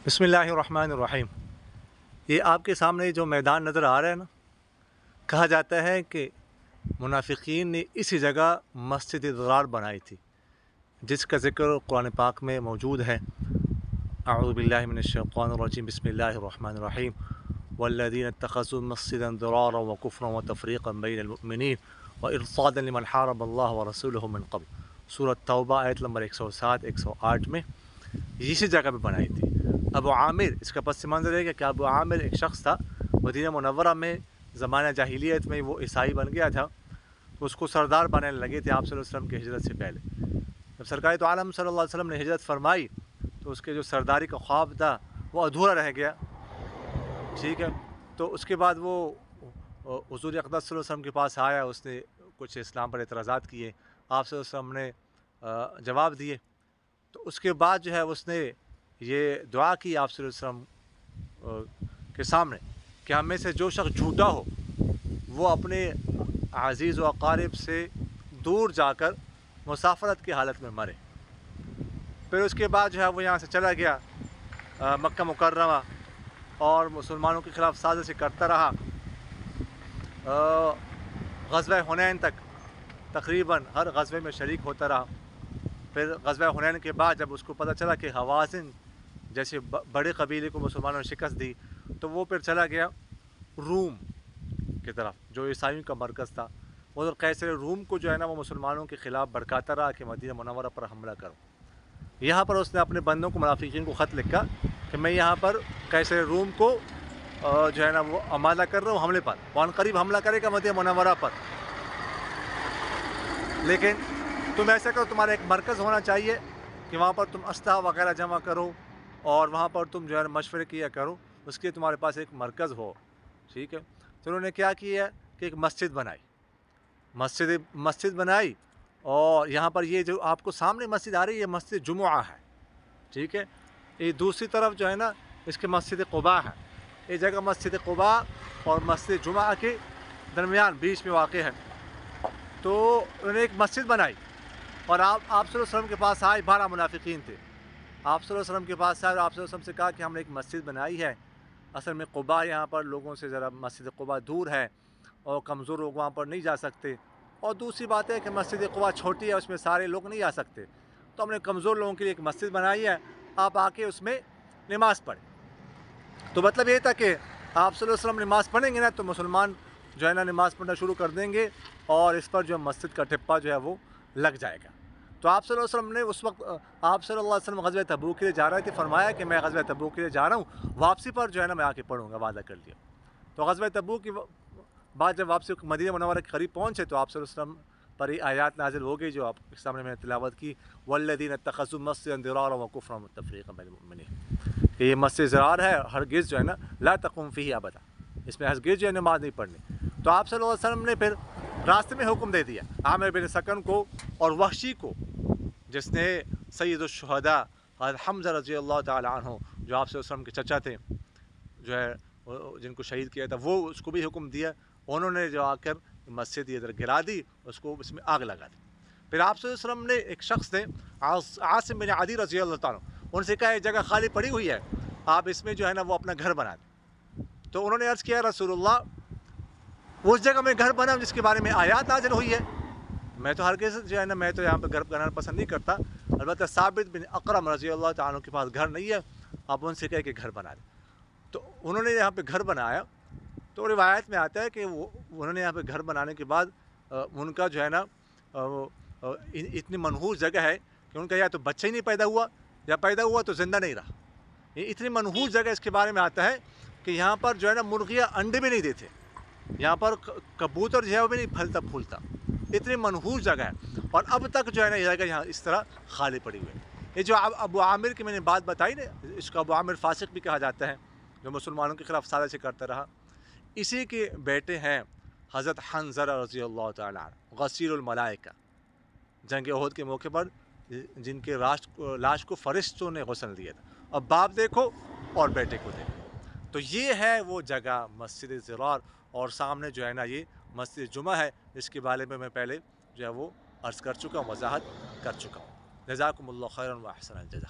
बिस्मिल्लाहिर्रहमानिर्रहीम। ये आपके सामने जो मैदान नज़र आ रहा है ना, कहा जाता है कि मुनाफिकीन ने इसी जगह मस्जिद ज़रार बनाई थी, जिसका ज़िक्र कुरान पाक में मौजूद है। अऊज़ु बिल्लाहि मिनश्शैतानिर्रजीम, बिस्मिल्लाहिर्रहमानिर्रहीम। वल्लज़ीना इत्तख़ज़ू मस्जिदन ज़रारा व कुफ़्रन व तफ़रीक़न बैनल मुअमिनीन व इरसादन लिमन हारबल्लाह व रसूलहु मिन क़ब्ल। सूरत तौबा आयत नंबर 107 108 में इसी जगह पे बनाई थी। अबू आमिर, इसका पस मंज़र है कि अबू आमिर एक शख्स था मदीना मुनव्वरा में, ज़माना जाहिलियत में वो ईसाई बन गया था, तो उसको सरदार बनाने लगे थे आप सल्लल्लाहु अलैहि वसल्लम की हिजरत से पहले। जब सरकार तो आलम सल्लल्लाहु अलैहि वसल्लम ने हिजरत फरमाई तो उसके जो सरदारी का ख्वाब था वो अधूरा रह गया। ठीक है, तो उसके बाद वो हुज़ूर अक़दस सल्लल्लाहु अलैहि वसल्लम के पास आया, उसने कुछ इस्लाम पर एतराज़ात किए, आप सल्लल्लाहु अलैहि वसल्लम ने जवाब दिए। तो उसके बाद जो है उसने ये दुआ की आप सल्लल्लाहु अलैहि वसल्लम के सामने कि हम में से जो शख्स झूठा हो वो अपने अज़ीज़ व अक़ारिब से दूर जाकर मुसाफ़रत की हालत में मरे। फिर उसके बाद जो है वो यहाँ से चला गया मक्का मुकर्रमा और मुसलमानों के ख़िलाफ़ साज़िश करता रहा। ग़ज़वा हुनैन तक तक़रीबन हर ग़ज़वे में शरीक होता रहा। फिर ग़ज़वा हुनैन के बाद जब उसको पता चला कि हवाज़िन जैसे बड़े कबीले को मुसलमानों ने शिकस्त दी, तो वो फिर चला गया रूम की तरफ, जो ईसाइयों का मरकज़ था। उधर कैसर रूम को जो है ना वो मुसलमानों के ख़िलाफ़ भड़काता रहा कि मदीना मुनव्वरा पर हमला करो। यहाँ पर उसने अपने बंदों को, मुनाफिकीन को ख़त लिखा कि मैं यहाँ पर कैसर रूम को जो है ना वो आमादा कर रहा हूँ हमले पर, कौन करीब हमला करेगा मदीना मुनव्वरा पर, लेकिन तुम ऐसा करो, तुम्हारा एक मरकज़ होना चाहिए कि वहाँ पर तुम अस्लहा वगैरह जमा करो और वहाँ पर तुम जो है मशवरे किया करो, उसके लिए तुम्हारे पास एक मरकज़ हो। ठीक है, तो उन्होंने क्या किया कि एक मस्जिद बनाई और यहाँ पर ये जो आपको सामने मस्जिद आ रही है, ये मस्जिद जुमुआ है। ठीक है, ये दूसरी तरफ जो है ना इसके मस्जिद क़ुबा है। ये जगह मस्जिद क़ुबा और मस्जिद जुमुआ के दरमियान बीच में वाक़ है। तो उन्होंने एक मस्जिद बनाई और आप सल्लल्लाहु अलैहि वसल्लम के पास आए, 12 मुनाफिकीन थे। आप सल्लल्लाहु अलैहि वसल्लम के पास आए और आप सल्लल्लाहु अलैहि वसल्लम से कहा कि हमने एक मस्जिद बनाई है। असल में क़ुबा यहाँ पर लोगों से ज़रा मस्जिद क़ुबा दूर है और कमज़ोर लोग वहाँ पर नहीं जा सकते, और दूसरी बात है कि मस्जिद क़ुबा छोटी है, उसमें सारे लोग नहीं आ सकते, तो हमने कमज़ोर लोगों के लिए एक मस्जिद बनाई है, आप आके उसमें नमाज़ पढ़ें। तो मतलब ये था कि आप सल्लल्लाहु अलैहि वसल्लम नमाज़ पढ़ेंगे ना तो मुसलमान जो है ना नमाज़ पढ़ना शुरू कर देंगे और इस पर जो मस्जिद का ठिप्पा जो है वो लग जाएगा। तो आप सल्लल्लाहु अलैहि वसल्लम ने उस वक्त आप सल्लल्लाहु अलैहि वसल्लम ग़ज़वा तबूक के लिए जा रहे थे, फरमाया कि मैं ग़ज़वा तबूक के लिए जा रहा हूँ, वापसी पर जो है ना मैं आके पढ़ूँगा, वादा कर लिया। तो ग़ज़वा तबूक की बाद जब वापसी मदीना मुनव्वरा के करीब पहुँचे तो आप सल्लल्लाहु अलैहि वसल्लम पर ये आयत नाज़िल हो गई जो आपके सामने मैंने तिलावत की, वल्लज़ीना इत्तख़ज़ू मस्जिदन ज़रारा व कुफ़्रन व तफ़रीक़न बैनल मुअमिनीन, कि ये मस्जिद ज़रार है, हरगिज़ जो है ना ला तक़ूम फ़ीही अबदा, इसमें हरगिज़ जो है नमाज़ नहीं पढ़नी। तो आप सल्लल्लाहु अलैहि वसल्लम ने फिर रास्ते में हुक्म दे दिया आमिर बिन सकन को और वहशी को, जिसने सय्यदुश्शुहदा हज़रत हम्ज़ा रज़ियल्लाहु तआला अन्हु, जो आप सल्लल्लाहु अलैहि वसल्लम के चचा थे, जो है जिनको शहीद किया था, वो उसको भी हुक्म दिया। उन्होंने जो आकर मस्जिद इधर गिरा दी, उसको इसमें आग लगा दी। फिर आप सल्लल्लाहु अलैहि वसल्लम ने एक शख्स ने आसिम बिन अदी रज़ियल्लाहु तआला, उनसे कहा एक जगह खाली पड़ी हुई है, आप इसमें जो है ना वो अपना घर बना दें। तो उन्होंने अर्ज़ किया रसूलुल्लाह, उस जगह में घर बना जिसके बारे में आयत नाज़िल हुई है, मैं तो हर किसी जो है ना मैं तो यहाँ पर घर बनाना पसंद नहीं करता, अलबत्ता साबित बिन अकरम रज़ियल्लाहु तआला के पास घर नहीं है, आप उनसे कहे कि घर बना दें। तो उन्होंने यहाँ पे घर बनाया। तो रिवायत में आता है कि उन्होंने यहाँ पे घर बनाने के बाद उनका जो है ना इतनी मनहूस जगह है कि उनका या तो बच्चा ही नहीं पैदा हुआ या पैदा हुआ तो ज़िंदा नहीं रहा। ये इतनी मनहूस जगह, इसके बारे में आता है कि यहाँ पर जो है ना मुर्गियाँ अंडे भी नहीं देते, यहाँ पर कबूतर जो है वो भी नहीं फलता फूलता, इतनी मनहूस जगह है। और अब तक जो है ना ये जगह यहाँ इस तरह खाली पड़ी हुई है। ये जो अबू आमिर की मैंने बात बताई ना, इसको अबू आमिर फासिक भी कहा जाता है, जो मुसलमानों के ख़िलाफ़ साजिश करता रहा। इसी के बेटे हैं हज़रत हंज़ला रज़ियल्लाहु तआला अन्हु, गसीरुल मलाइका, जंग उहद के मौके पर जिनके लाश को फरिश्तों ने गुस्ल दिया था। अब बाप देखो और बेटे को देखो। तो ये है वो जगह मस्जिद ज़रार, और सामने जो है ना ये मस्जिद जुमा है, इसके बारे में मैं पहले जो है वो अर्ज़ कर चुका हूँ, वज़ाहत कर चुका हूँ। जज़ाकुमुल्लाहु खैरन व अहसनल जज़ा।